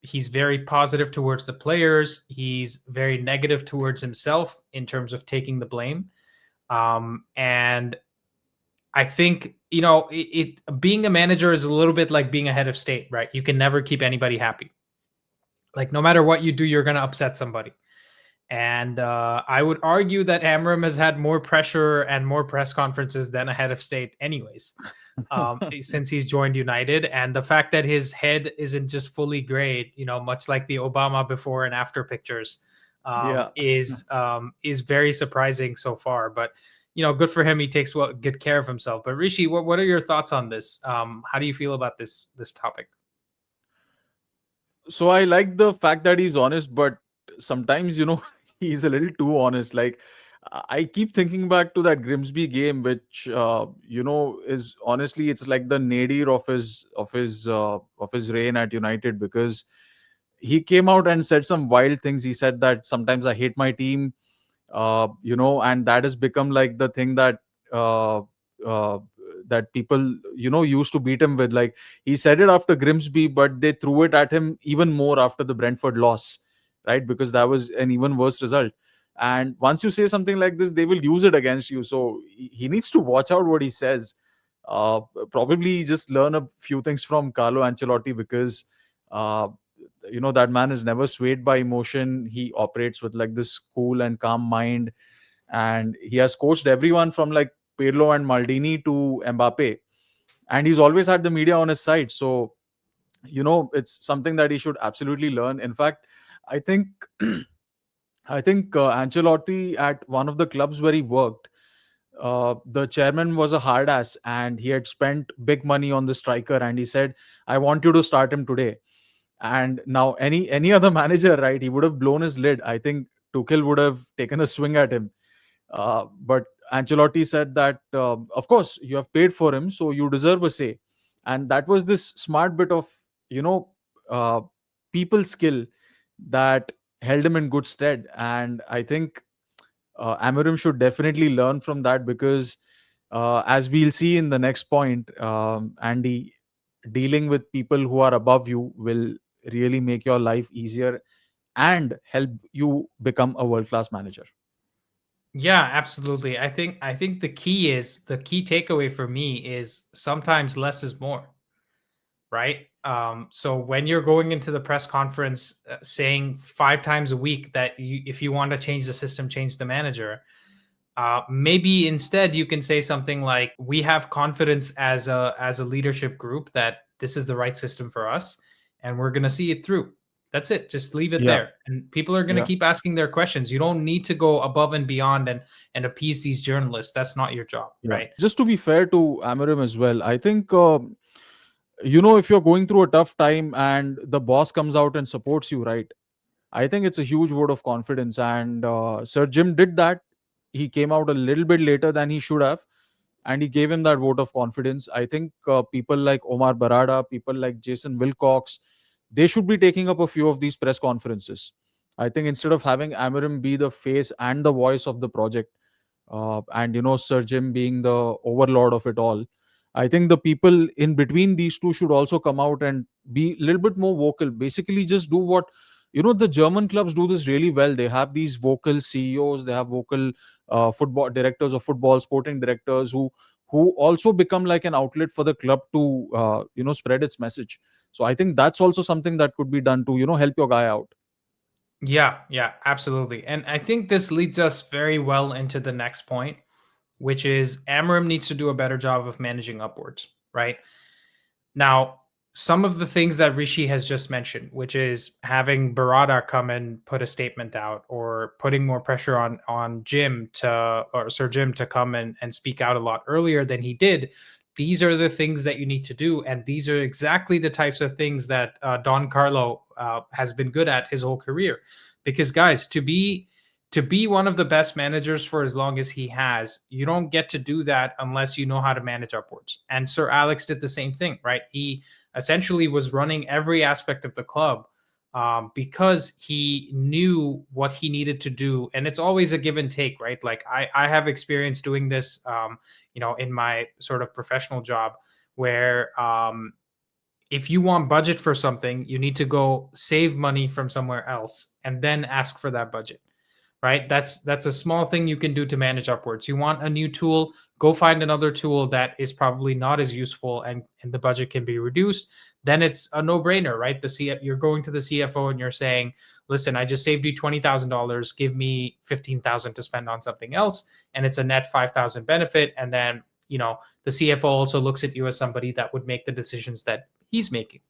He's very positive towards the players. He's very negative towards himself in terms of taking the blame. And I think being a manager is a little bit like being a head of state, right? You can never keep anybody happy. Like no matter what you do, you're going to upset somebody. And I would argue that Amram has had more pressure and more press conferences than a head of state, anyways, since he's joined United. And the fact that his head isn't just fully gray, much like the Obama before and after pictures, Yeah. is very surprising so far. But good for him. He takes good care of himself. But Rishi, what are your thoughts on this? How do you feel about this topic? So I like the fact that he's honest, but sometimes, he's a little too honest. Like, I keep thinking back to that Grimsby game, which, is honestly, it's like the nadir of his reign at United, because he came out and said some wild things. He said that sometimes I hate my team, and that has become like the thing uh, uh, that people used to beat him with. Like, he said it after Grimsby, but they threw it at him even more after the Brentford loss, right? Because that was an even worse result. And once you say something like this, they will use it against you. So he needs to watch out what he says. Uh, Probably just learn a few things from Carlo Ancelotti, because uh, that man is never swayed by emotion. He operates with like this cool and calm mind, and he has coached everyone from like Pirlo and Maldini to Mbappe, and he's always had the media on his side. So it's something that he should absolutely learn. In fact, I think Ancelotti, at one of the clubs where he worked, the chairman was a hard ass, and he had spent big money on the striker, and he said, "I want you to start him today." And now any other manager, right, he would have blown his lid. I think Tuchel would have taken a swing at him. But Ancelotti said that, of course, you have paid for him, so you deserve a say. And that was this smart bit of, you know, uh, people skill that held him in good stead. And I think Amorim should definitely learn from that, because, as we'll see in the next point, Andy, dealing with people who are above you will really make your life easier and help you become a world class manager. Yeah, absolutely. I think the key takeaway for me is sometimes less is more, right? So when you're going into the press conference saying 5 times a week that if you want to change the system, change the manager, maybe instead you can say something like, "We have confidence as a leadership group that this is the right system for us, and we're going to see it through." That's it. Just leave it Yeah, there, and people are going to yeah, keep asking their questions. You don't need to go above and beyond and appease these journalists. That's not your job, yeah. right? Just to be fair to Amorim as well, I think, if you're going through a tough time and the boss comes out and supports you, right? I think it's a huge vote of confidence. And Sir Jim did that. He came out a little bit later than he should have, and he gave him that vote of confidence. I think people like Omar Barada, people like Jason Wilcox, they should be taking up a few of these press conferences. I think instead of having Amarim be the face and the voice of the project, and Sir Jim being the overlord of it all, I think the people in between these two should also come out and be a little bit more vocal. Basically, just do what the German clubs do this really well. They have these vocal CEOs, they have vocal football directors or football sporting directors who also become like an outlet for the club to spread its message. So I think that's also something that could be done to help your guy out. Yeah, yeah, absolutely. And I think this leads us very well into the next point, which is Amram needs to do a better job of managing upwards, right? Now, some of the things that Rishi has just mentioned, which is having Barada come and put a statement out, or putting more pressure on Jim to, or Sir Jim to come and speak out a lot earlier than he did. These are the things that you need to do, and these are exactly the types of things that Don Carlo has been good at his whole career. Because guys, to be one of the best managers for as long as he has, you don't get to do that unless you know how to manage upwards. And Sir Alex did the same thing, right? He essentially was running every aspect of the club because he knew what he needed to do. And it's always a give and take, right? Like I have experience doing this, in my sort of professional job where if you want budget for something, you need to go save money from somewhere else and then ask for that budget, right? That's a small thing you can do to manage upwards. You want a new tool, go find another tool that is probably not as useful, and the budget can be reduced. Then it's a no-brainer, right? You're going to the CFO and you're saying, "Listen, I just saved you $20,000. Give me 15,000 to spend on something else," and it's a net 5,000 benefit. And then the CFO also looks at you as somebody that would make the decisions that he's making.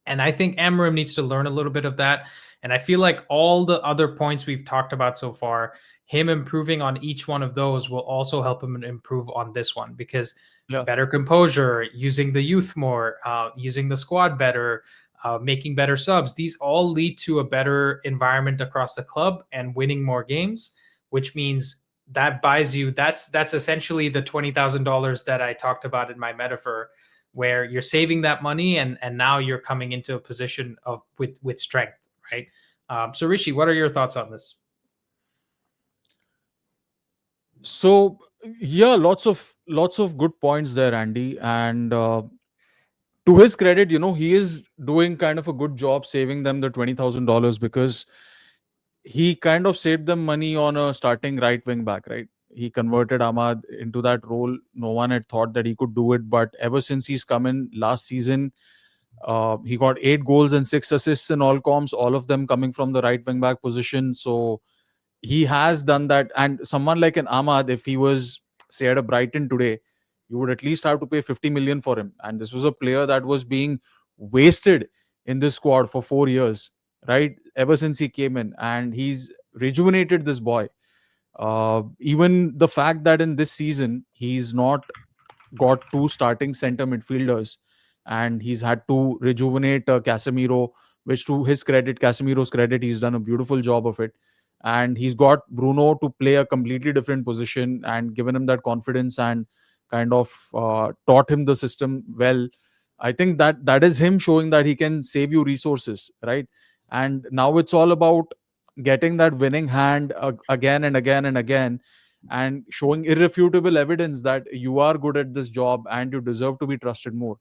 And I think Amram needs to learn a little bit of that. And I feel like all the other points we've talked about so far, him improving on each one of those will also help him improve on this one, because Yeah. better composure, using the youth more, using the squad better, making better subs, these all lead to a better environment across the club and winning more games, which means that buys you, that's essentially the $20,000 that I talked about in my metaphor, where you're saving that money, and now you're coming into a position of with strength, right? So Rishi, what are your thoughts on this? So yeah, lots of good points there, Andy. And to his credit, he is doing kind of a good job saving them the $20,000, because he kind of saved them money on a starting right wing back, right? He converted Ahmad into that role. No one had thought that he could do it, but ever since he's come in last season, he got 8 goals and 6 assists in all comps, all of them coming from the right wing back position. So he has done that. And someone like an Ahmad, if he was, say, at a Brighton today, you would at least have to pay 50 million for him. And this was a player that was being wasted in this squad for 4 years, right? Ever since he came in, and he's rejuvenated this boy. Even the fact that in this season he's not got two starting center midfielders, and he's had to rejuvenate Casemiro, which, to his credit, Casemiro's credit, he's done a beautiful job of it. And he's got Bruno to play a completely different position and given him that confidence, and kind of taught him the system well. I think that is him showing that he can save you resources, right? And now it's all about getting that winning hand again and again and again, and showing irrefutable evidence that you are good at this job and you deserve to be trusted more.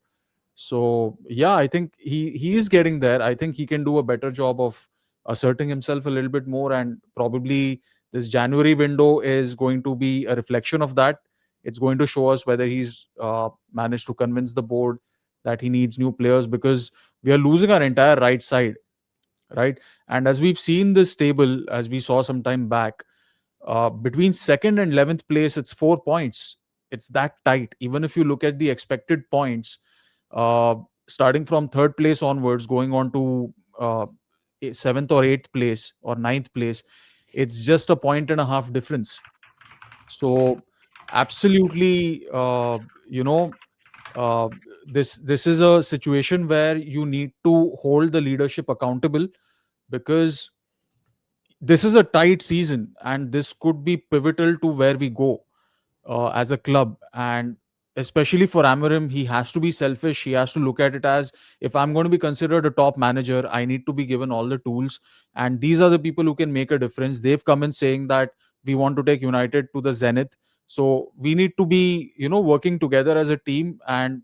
So yeah, I think he is getting there. I think he can do a better job of asserting himself a little bit more, and probably this January window is going to be a reflection of that. It's going to show us whether he's managed to convince the board that he needs new players, because we are losing our entire right side, right? And as we've seen this table, as we saw some time back, between second and 11th place, it's 4 points. It's that tight. Even if you look at the expected points, uh, starting from third place onwards, going on to seventh or eighth place or ninth place, it's just a point and a half difference. So, absolutely, you know, uh, this is a situation where you need to hold the leadership accountable, because this is a tight season and this could be pivotal to where we go as a club. And especially for Amorim, he has to be selfish. He has to look at it as, if I'm going to be considered a top manager, I need to be given all the tools. And these are the people who can make a difference. They've come in saying that we want to take United to the zenith. So we need to be, working together as a team, and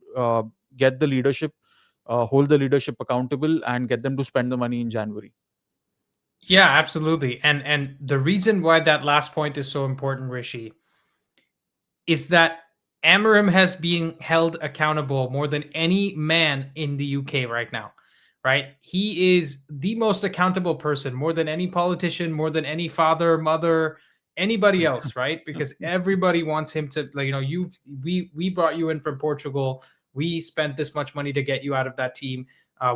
get the leadership, hold the leadership accountable, and get them to spend the money in January. Yeah, absolutely. And the reason why that last point is so important, Rishi, is that Amorim has been held accountable more than any man in the UK right now. Right? He is the most accountable person, more than any politician, more than any father, mother, anybody else, right? Because everybody wants him to, like, we brought you in from Portugal. We spent this much money to get you out of that team.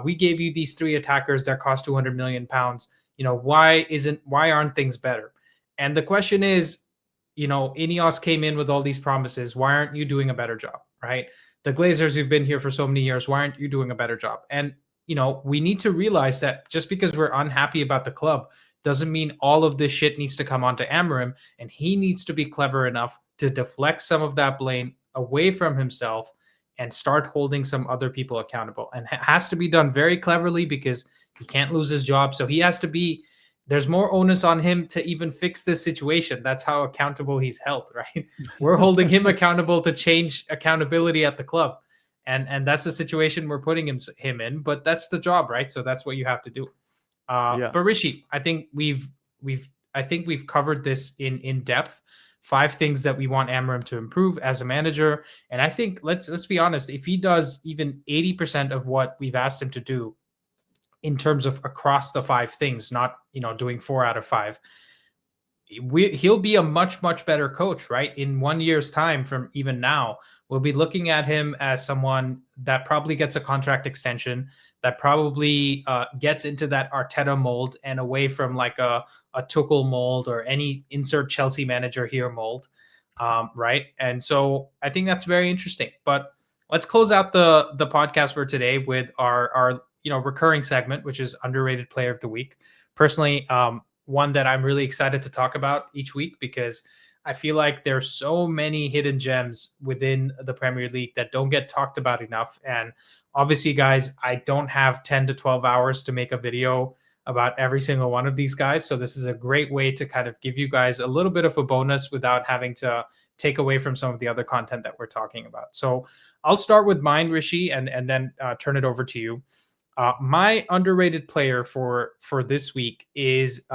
We gave you these 3 attackers that cost 200 million pounds. Why aren't things better? And the question is, INEOS came in with all these promises. Why aren't you doing a better job, right? The Glazers who've been here for so many years, why aren't you doing a better job? And we need to realize that just because we're unhappy about the club doesn't mean all of this shit needs to come onto Amorim, and he needs to be clever enough to deflect some of that blame away from himself and start holding some other people accountable. And it has to be done very cleverly, because he can't lose his job. So there's more onus on him to even fix this situation. That's how accountable he's held, right? We're holding him accountable to change accountability at the club. And that's the situation we're putting him in, but that's the job, right? So that's what you have to do. Yeah. But Rishi, I think we've covered this in depth. 5 things that we want Amorim to improve as a manager, and I think let's be honest. If he does even 80% of what we've asked him to do, in terms of across the 5 things, not doing 4 out of 5, he'll be a much better coach, right? In 1 year's time from even now, we'll be looking at him as someone that probably gets a contract extension, that probably gets into that Arteta mold and away from like a Tuchel mold or any insert Chelsea manager here mold, right? And so I think that's very interesting. But let's close out the podcast for today with our recurring segment, which is underrated player of the week. Personally, one that I'm really excited to talk about each week, because I feel like there's so many hidden gems within the Premier League that don't get talked about enough. And obviously, guys, I don't have 10 to 12 hours to make a video about every single one of these guys. So this is a great way to kind of give you guys a little bit of a bonus without having to take away from some of the other content that we're talking about. So I'll start with mine, Rishi, and then turn it over to you. My underrated player for this week is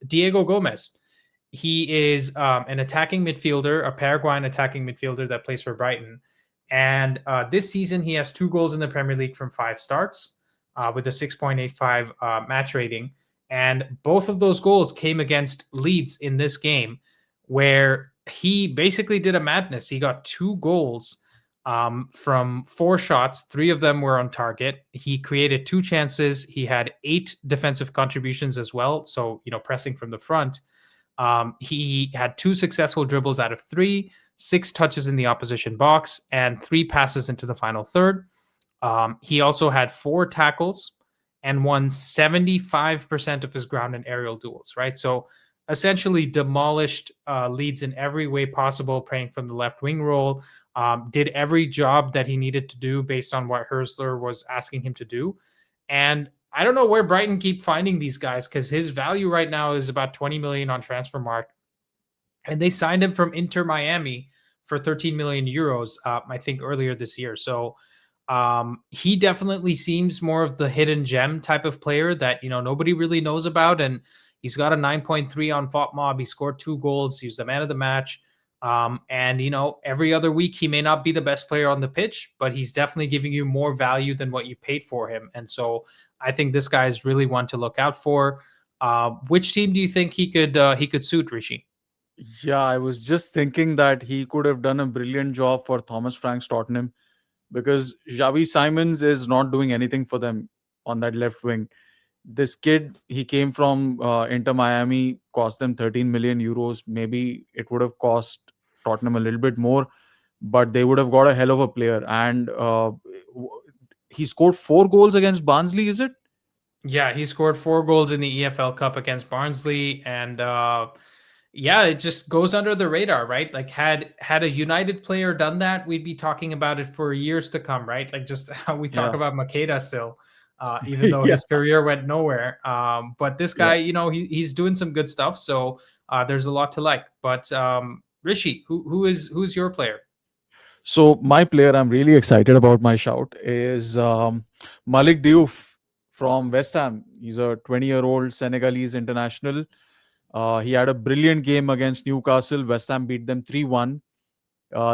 Diego Gomez. He is an attacking midfielder, a Paraguayan attacking midfielder that plays for Brighton. And this season, he has 2 goals in the Premier League from 5 starts with a 6.85 match rating. And both of those goals came against Leeds in this game, where he basically did a madness. He got 2 goals from 4 shots. 3 of them were on target. He created 2 chances. He had 8 defensive contributions as well. So, pressing from the front. He had 2 successful dribbles out of 3, 6 touches in the opposition box, and 3 passes into the final third. He also had 4 tackles and won 75% of his ground and aerial duels, right? So essentially demolished Leeds in every way possible, playing from the left wing role, did every job that he needed to do based on what Hersler was asking him to do. And I don't know where Brighton keep finding these guys, because his value right now is about 20 million on Transfermarkt, and they signed him from Inter Miami for 13 million euros, I think earlier this year. So he definitely seems more of the hidden gem type of player that nobody really knows about, and he's got a 9.3 on FOTMob. He scored 2 goals. He was the man of the match. And every other week he may not be the best player on the pitch, but he's definitely giving you more value than what you paid for him. And so I think this guy is really one to look out for. Which team do you think he could suit, Rishi? Yeah, I was just thinking that he could have done a brilliant job for Thomas Frank's Tottenham, because Xavi Simons is not doing anything for them on that left wing. This kid, he came from Inter Miami, cost them 13 million euros. Maybe it would have cost Tottenham a little bit more, but they would have got a hell of a player. And he scored 4 goals against Barnsley, is it? Yeah, he scored 4 goals in the EFL Cup against Barnsley, and yeah, it just goes under the radar, right? Like had a United player done that, we'd be talking about it for years to come, right? Like just how we talk Yeah. about Makeda still, even though Yeah. his career went nowhere. But this Yeah. guy, he's doing some good stuff. So there's a lot to like. But Rishi, who's your player? So my player I'm really excited about my shout is Malik Diouf from West Ham. He's a 20-year-old Senegalese international. He had a brilliant game against Newcastle. West Ham beat them 3-1.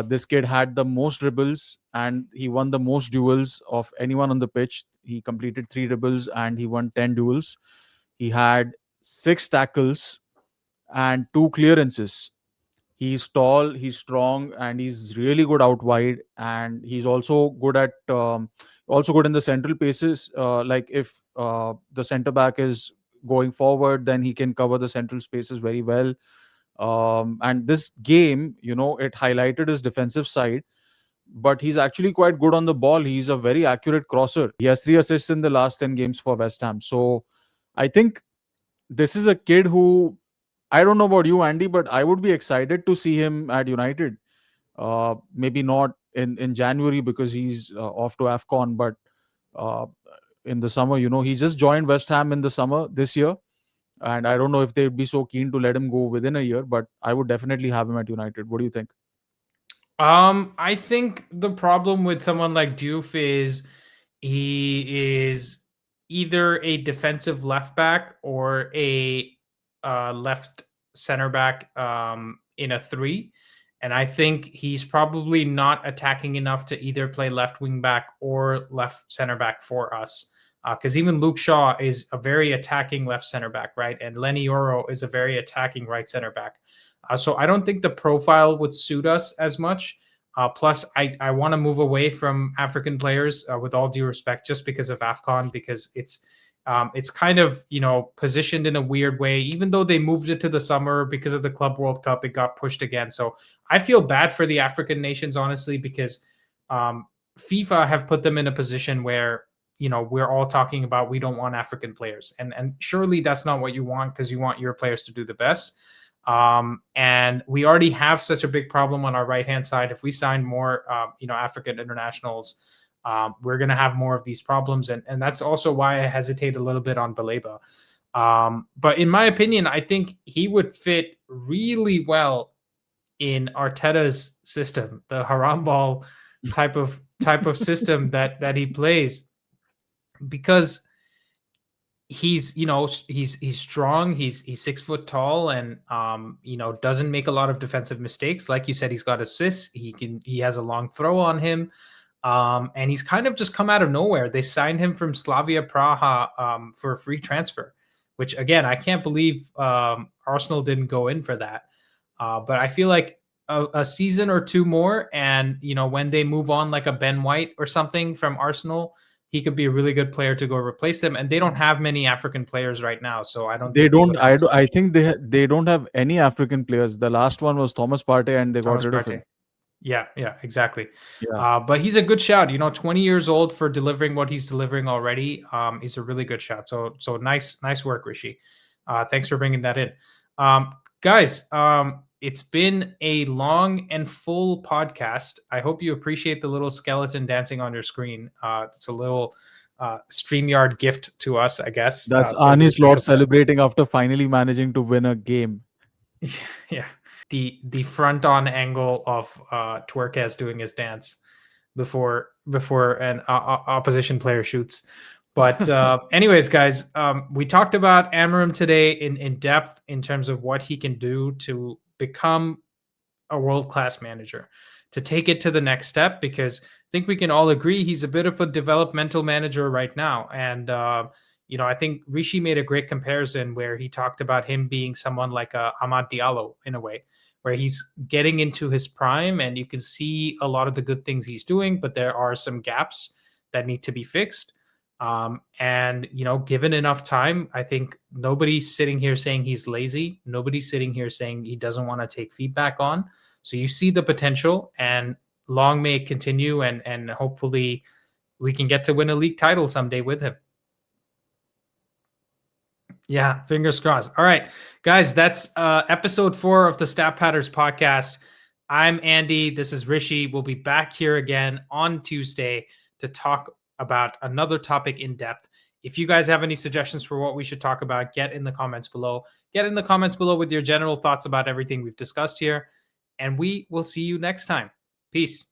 This kid had the most dribbles and he won the most duels of anyone on the pitch. He completed 3 dribbles and he won 10 duels. He had 6 tackles and 2 clearances. He's tall, he's strong, and he's really good out wide. And he's also good at also good in the central paces. Like if the center back is going forward, then he can cover the central spaces very well. And this game, it highlighted his defensive side, but he's actually quite good on the ball. He's a very accurate crosser. He has 3 assists in the last 10 games for West Ham. So I think this is a kid who, I don't know about you, Andy, but I would be excited to see him at United. Maybe not in January because he's off to AFCON, but uh, in the summer, he just joined West Ham in the summer this year. And I don't know if they'd be so keen to let him go within a year, but I would definitely have him at United. What do you think? I think the problem with someone like Diouf is he is either a defensive left back or a left center back in a 3. And I think he's probably not attacking enough to either play left wing back or left center back for us. Because even Luke Shaw is a very attacking left center back, right? And Lenny Oro is a very attacking right center back. So I don't think the profile would suit us as much. Plus, I want to move away from African players with all due respect, just because of AFCON, because it's kind of positioned in a weird way. Even though they moved it to the summer because of the Club World Cup, it got pushed again. So I feel bad for the African nations, honestly, because FIFA have put them in a position where we're all talking about we don't want African players, and surely that's not what you want, because you want your players to do the best. And we already have such a big problem on our right hand side. If we sign more, African internationals, we're going to have more of these problems, and that's also why I hesitate a little bit on Baleba. But in my opinion, I think he would fit really well in Arteta's system, the haram ball type of type of system that he plays, because he's he's strong, he's 6 foot tall, and doesn't make a lot of defensive mistakes. Like you said, he's got assists, he has a long throw on him, and he's kind of just come out of nowhere. They signed him from Slavia Praha for a free transfer, which again, I can't believe Arsenal didn't go in for that. But I feel like a season or two more, and when they move on, like a Ben White or something from Arsenal, he could be a really good player to go replace them. And they don't have many African players right now, so I don't They think they don't. would ask I think they don't have any African players. The last one was Thomas Partey, and they got Thomas rid of Partey. him. Yeah, exactly. Yeah. But he's a good shout. 20 years old for delivering what he's delivering already. He's a really good shout. So nice work, Rishi. Thanks for bringing that in. Guys, it's been a long and full podcast. I hope you appreciate the little skeleton dancing on your screen. It's a little StreamYard gift to us, I guess. That's So really Arnie's Lord special. celebrating after finally managing to win a game. Yeah. The front on angle of Twerkez doing his dance before an opposition player shoots. But anyways, guys, we talked about Amorim today in depth in terms of what he can do to become a world-class manager, to take it to the next step, because I think we can all agree he's a bit of a developmental manager right now. And I think Rishi made a great comparison where he talked about him being someone like a Amad Diallo in a way, where he's getting into his prime and you can see a lot of the good things he's doing, but there are some gaps that need to be fixed. And given enough time, I think nobody's sitting here saying he's lazy. Nobody's sitting here saying he doesn't want to take feedback on. So you see the potential, and long may it continue, and hopefully we can get to win a league title someday with him. Yeah, fingers crossed. All right, guys, that's episode 4 of the Stat Patters podcast. I'm Andy. This is Rishi. We'll be back here again on Tuesday to talk about another topic in depth. If you guys have any suggestions for what we should talk about, get in the comments below. Get in the comments below with your general thoughts about everything we've discussed here, and we will see you next time. Peace.